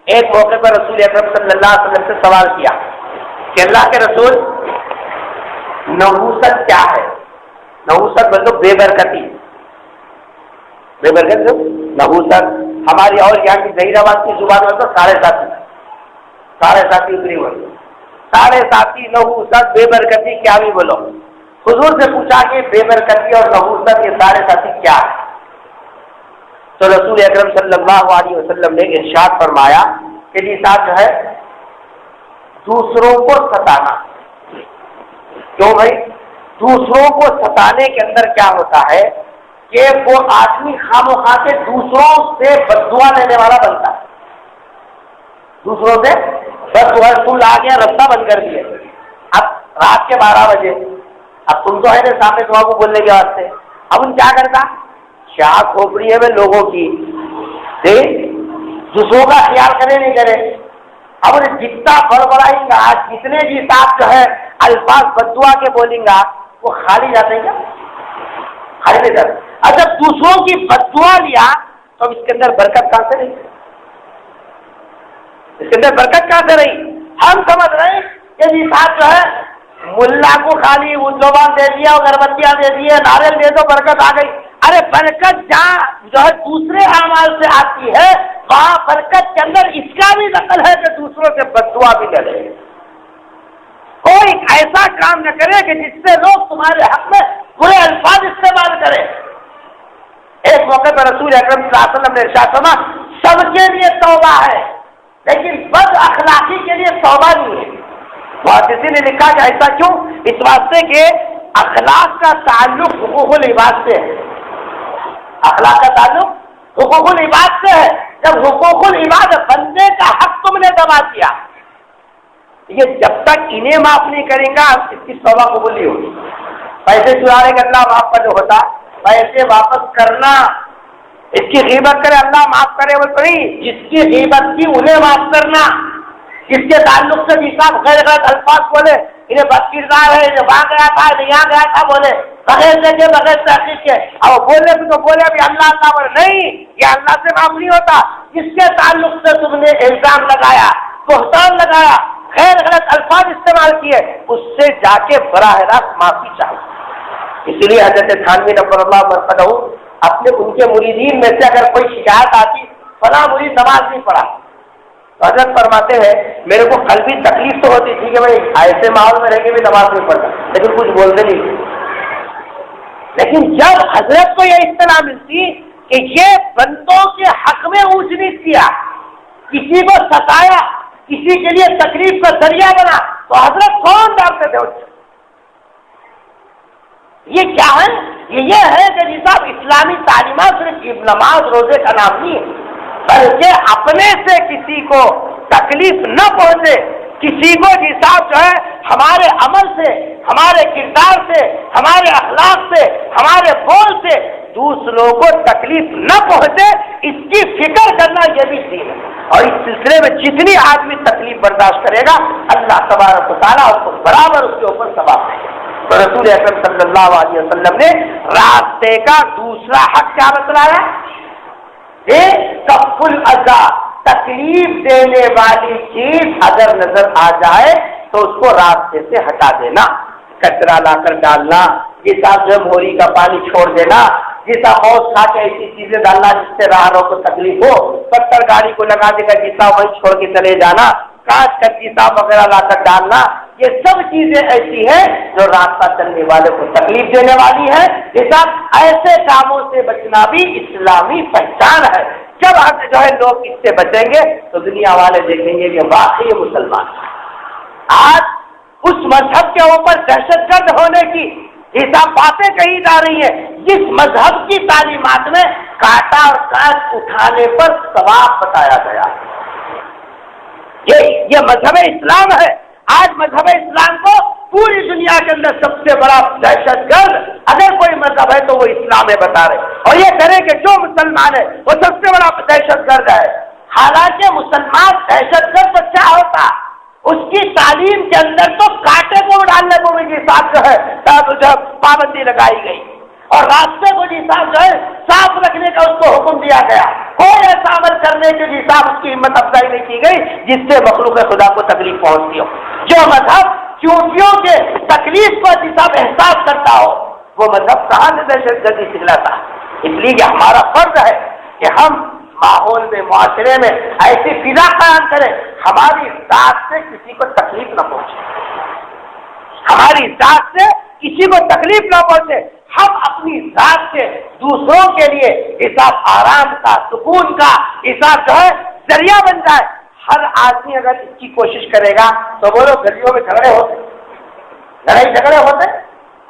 A: ایک موقع پر رسول اکرم صلی اللہ علیہ وسلم سے سوال کیا کہ اللہ کے رسول نحوست کیا ہے نحوست مطلب بے برکتی بے برکت نحوست ہماری اور یہاں کی ظہیر آباد کی زبان میں تو سارے ساتھی اتری ہوئی سارے ساتھی نحوست بے برکتی کیا بھی بولو حضور سے پوچھا کہ بے برکتی اور نحوست یہ سارے ساتھی کیا ہے تو رسول اکرم صلی اللہ علیہ وسلم نے ارشاد فرمایا کہ جی ساتھ جو ہے دوسروں کو ستانا کیوں بھائی دوسروں کو ستانے کے اندر کیا ہوتا ہے کہ وہ آدمی خاموخواہ سے دوسروں سے بددعا لینے والا بنتا ہے دوسروں سے بددعا پل آ گیا رستہ بند کر دیا اب رات کے 12 بجے اب تم تو ہے نا سامنے دعا کو بولنے کے واسطے اب ان کیا کرتا کیا کھوپڑی ہے میں لوگوں کی دوسروں کا خیال کرے نہیں کرے اب انہیں جتنا بڑبڑائیں گا جتنے بھی ساتھ جو ہے الفاظ بددعا کے بولیں گا وہ خالی جاتے ہیں کیا خالی نہیں جاتے اچھا دوسروں کی بددعا لیا تو اب اس کے اندر برکت کہاں سے رہی اس کے اندر برکت کہاں سے رہی ہم سمجھ رہے ہیں کہ جی ساتھ جو ہے ملا کو خالی زبان دے دیا اگربتیاں دے دیے ناریل دے دو برکت آ گئی ارے برکت جہاں جو ہے دوسرے اعمال سے آتی ہے وہاں برکت کے اندر اس کا بھی نقل ہے کہ دوسروں سے بددعا بھی لے لے کوئی ایسا کام نہ کرے کہ جس سے لوگ تمہارے حق میں برے الفاظ استعمال کریں ایک موقع پر رسول اکرم صلی اللہ علیہ وسلم نے ارشاد فرمایا سب کے لیے توبہ ہے، لیکن بد اخلاقی کے لیے توبہ نہیں ہے۔ محدثین نے لکھا کہ ایسا کیوں؟ اس واسطے کہ اخلاق کا تعلق حقوق العباد سے ہے۔ اخلاق کا تعلق حقوق العباد سے ہے۔ جب حقوق العباد بندے کا حق تم نے دبا دیا، یہ جب تک انہیں معاف نہیں کریں گا اس کی توبہ قبول نہیں ہوگی۔ پیسے چرانے کا اللہ معاف کر ہوتا، پیسے واپس کرنا، اس کی غیبت کرے اللہ معاف کرے وہ تو نہیں، جس کی غیبت کی انہیں معاف کرنا، جس کے تعلق سے حساب غیر غلط الفاظ بولے، انہیں بد کردار ہے، انہیں وہاں گیا تھا، یہاں گیا تھا بولے، بغیر دیکھے بغیر تحقیق کے، اور بولے تو بولے ابھی اللہ اللہ بولے نہیں، یہ اللہ سے معاف نہیں ہوتا۔ جس کے تعلق سے تم نے الزام لگایا، بہتان لگایا، غیر غلط الفاظ استعمال کیے، اس سے جا کے براہ راست معافی چاہیے۔ اس لیے حضرت تھانوی نور اللہ مرقدہ اپنے ان کے مریدین میں سے اگر کوئی شکایت آتی فلاں مرید نماز نہیں پڑھا، تو حضرت فرماتے ہیں میرے کو قلبی تکلیف تو ہوتی تھی کہ بھائی ایسے ماحول میں رہ کے بھی نماز نہیں پڑھتا، لیکن کچھ بولتے نہیں۔ لیکن جب حضرت کو یہ اطلاع ملتی کہ یہ بندوں کے حق میں اونچ نیچ کیا، کسی کو ستایا، کسی کے لیے تکلیف کا ذریعہ بنا، تو حضرت کون ڈالتے تھے اس سے؟ یہ کیا ہے؟ یہ ہے کہ جی صاحب اسلامی تعلیمات صرف نماز روزے کا نام نہیں ہے، بلکہ اپنے سے کسی کو تکلیف نہ پہنچے، کسی کو جی صاحب جو ہے ہمارے عمل سے، ہمارے کردار سے، ہمارے اخلاق سے، ہمارے بول سے دوسروں کو تکلیف نہ پہنچے، اس کی فکر کرنا یہ بھی دین ہے۔ اور اس سلسلے میں جتنی آدمی تکلیف برداشت کرے گا اللہ تبارک و تعالیٰ اس کو برابر اس کے اوپر ثواب دے گا۔ تو رسول اکرم صلی اللہ علیہ وسلم نے راستے کا دوسرا حق کیا بتلایا؟ کف الاذی، تکلیف دینے والی چیز اگر نظر آ جائے تو اس کو راستے سے ہٹا دینا، کچرا لا کر ڈالنا، جیسا جو موری کا پانی چھوڑ دینا، جیسا موت کھا کے ایسی چیزیں ڈالنا جس سے راہروں کو تکلیف ہو، پتھر گاڑی کو لگا دے کر جیسا وہیں چھوڑ کے چلے جانا، کانچ کا شیشہ وغیرہ لا کر ڈالنا، یہ سب چیزیں ایسی ہیں جو راستہ چلنے والے کو تکلیف دینے والی ہے۔ جیسا ایسے کاموں سے بچنا بھی اسلامی پہچان ہے۔ جب ہم جو ہے لوگ اس سے بچیں گے تو دنیا والے دیکھیں گے کہ واقعی مسلمان ہے۔ آج اس مذہب کے اوپر دہشت گرد ہونے کی حساب باتیں کہی جا رہی ہیں، جس مذہب کی تعلیمات میں کاٹا اور کانچ اٹھانے پر ثواب بتایا گیا، یہ مذہب اسلام ہے۔ آج مذہب اسلام کو پوری دنیا کے اندر سب سے بڑا دہشت گرد اگر کوئی مذہب ہے تو وہ اسلام ہے بتا رہے، اور یہ کرے کہ جو مسلمان ہے وہ سب سے بڑا دہشت گرد ہے۔ حالانکہ مسلمان دہشت گرد تو کیا ہوتا، اس کی تعلیم کے اندر تو کاٹے کو ڈالنے کو بھی ساتھ جو ہے پابندی لگائی گئی، اور راستے کو جی صاحب جو ہے صاف رکھنے کا اس کو حکم دیا گیا۔ کوئی ایسا عمل کرنے کے جی صاحب اس کی ہمت افزائی نہیں کی گئی جس سے مخلوق خدا کو تکلیف پہنچتی ہو۔ جو مذہب چونٹیوں کے تکلیف کو جی صاحب احساس کرتا ہو وہ مذہب کہاں سے دہشت گردی سکھلاتا؟ اس لیے یہ ہمارا فرض ہے کہ ہم ماحول میں، معاشرے میں ایسی فضا قائم کریں ہماری ذات سے کسی کو تکلیف نہ پہنچے، ہماری ذات سے کسی کو تکلیف نہ پہنچے، ہم اپنی ذات سے دوسروں کے لیے حساب آرام کا، سکون کا حساب جو ہے ذریعہ بن جائے۔ ہر آدمی اگر اس کی کوشش کرے گا تو بولو گلیوں میں جھگڑے ہوتے، لڑائی جھگڑے ہوتے؟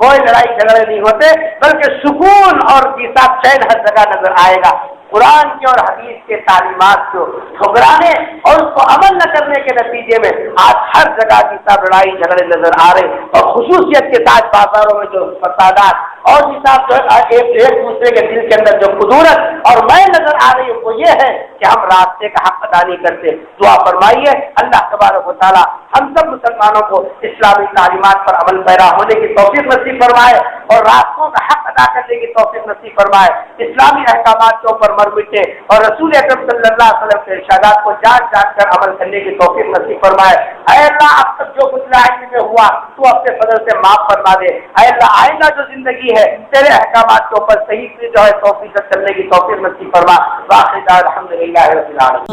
A: کوئی لڑائی جھگڑے نہیں ہوتے، بلکہ سکون اور حساب چین ہر جگہ نظر آئے گا۔ قرآن کی اور حدیث کے تعلیمات کو ٹھکرانے اور اس کو عمل نہ کرنے کے نتیجے میں آج ہر جگہ کی سب لڑائی جھگڑے نظر آ رہے، اور خصوصیت کے ساتھ بازاروں میں جو فسادات اور حساب جو ایک دوسرے کے دل کے اندر جو قدورت اور میں نظر آ رہی ہے وہ یہ ہے کہ ہم راستے کا حق ادا نہیں کرتے۔ دعا فرمائیے اللہ تبارک و تعالیٰ ہم سب مسلمانوں کو اسلامی تعلیمات پر عمل پیرا ہونے کی توفیق نصیب فرمائے اور راستوں کا حق ادا کرنے کی توفیق نصیب فرمائے، اسلامی احکامات کے اوپر مر مٹے اور رسول اکرم صلی اللہ علیہ وسلم کے ارشادات کو جان جان کر عمل کرنے کی توفیق نصیب فرمائے۔ اے اللہ اب تک جو کچھ لاحقی میں ہوا تو اپنے فضل سے معاف فرما دے۔ اے اللہ آئندہ جو زندگی ہے تیرے احکامات کے اوپر صحیح سے جو ہے توفیق کرنے کی توفیق نصیب فرما۔ واخر الحمدللہ رب العالمین۔